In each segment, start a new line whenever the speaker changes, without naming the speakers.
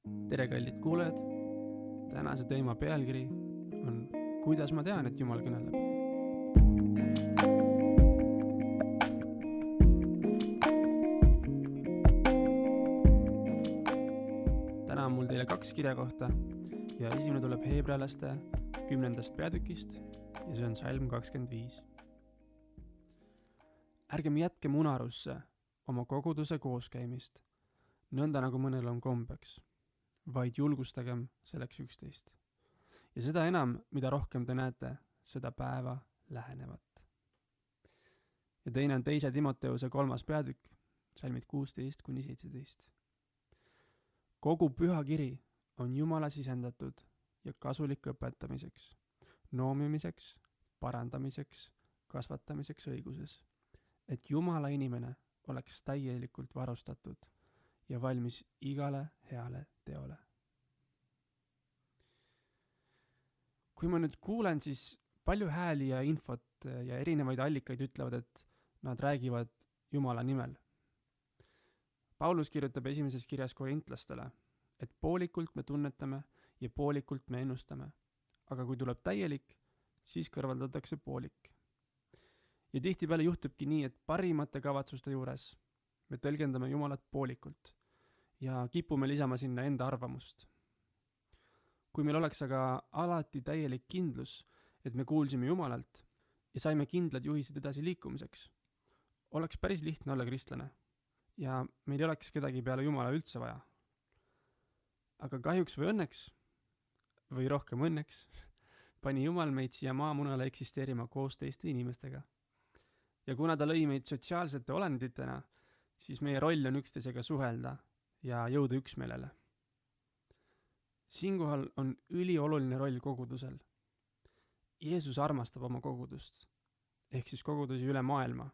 tere, kallid kuulajad! Tänase teema pealkiri on Kuidas ma tean, et Jumal kõneleb? Täna on mul teile 2 kirjakohta ja esimene tuleb Heebrealaste 10. peatükist ja see on Salm 25. Ärgem jätkem unarusse oma koguduse kooskäimist, nõnda nagu mõnel on kombeks, vaid julgustagem selleks üksteist. Ja seda enam, mida rohkem te näete, seda päeva lähenevat. Ja teine on 2. Timoteuse 3. peatükk, salmid 16-17. Kogu püha kiri on Jumala sisendatud ja kasulik õpetamiseks, noomimiseks, parandamiseks, kasvatamiseks õiguses, et Jumala inimene oleks täielikult varustatud ja valmis igale heale teole. Kui ma nüüd kuulen, siis palju hääli ja infot ja erinevaid allikaid ütlevad, et nad räägivad Jumala nimel. Paulus kirjutab 1. kirjas korintlastele, et poolikult me tunnetame ja poolikult me ennustame, aga kui tuleb täielik, siis kõrvaldatakse poolik. Ja tihtipeale juhtubki nii, et parimate kavatsuste juures me tõlgendame Jumalat poolikult ja kipume lisama sinna enda arvamust. Kui meil oleks aga alati täielik kindlus, et me kuulsime Jumalalt ja saime kindlad juhised edasi liikumiseks, oleks päris lihtne olla kristlane ja meil ei oleks kedagi peale Jumala üldse vaja. Aga kahjuks või õnneks, või rohkem õnneks, pani Jumal meid siia maamunale eksisteerima koos teiste inimestega. Ja kuna ta lõi meid sotsiaalsete olenditena, siis meie roll on üksteisega suhelda ja jõuda üksmeelele. Siinkohal on ülioluline roll kogudusel. Jeesus armastab oma kogudust, ehk siis kogudusi üle maailma.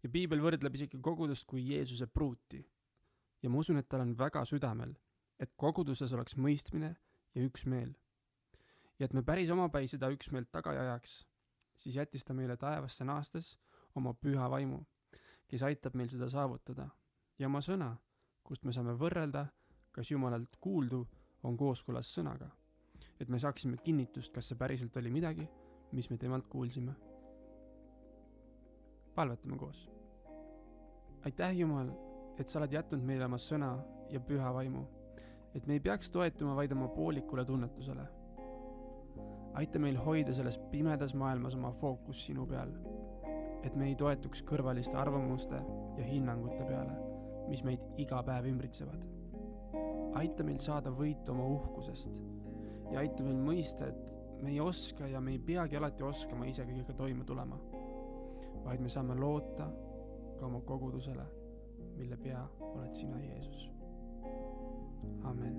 Ja Piibel võrdleb isegi kogudust kui Jeesuse pruuti. Ja ma usun, et tal on väga südamel, et koguduses oleks mõistmine ja üksmeel. Ja et me päris omapäi seda üksmeelt taga ei ajaks, siis jättis ta meile taevasse naastes oma püha vaimu, kes aitab meil seda saavutada. Ja oma sõna, kust me saame võrrelda, kas Jumalalt kuuldu on kooskõlas sõnaga. Et me saaksime kinnitust, kas see päriselt oli midagi, mis me temalt kuulsime. Palvetame koos. Aitäh, Jumal, et sa oled jätnud meile oma sõna ja püha vaimu, et me ei peaks toetuma vaid oma poolikule tunnetusele. Aita meil hoida selles pimedas maailmas oma fookus sinu peal, et me ei toetuks kõrvaliste arvamuste ja hinnangute peale, mis meid iga päev ümbritsevad. Aita meil saada võitu oma uhkusest ja aita meil mõista, et me ei oska ja me ei peagi alati oskama ise kõigega toime tulema, vaid me saame loota ka oma kogudusele, mille pea oled sina, Jeesus. Amen.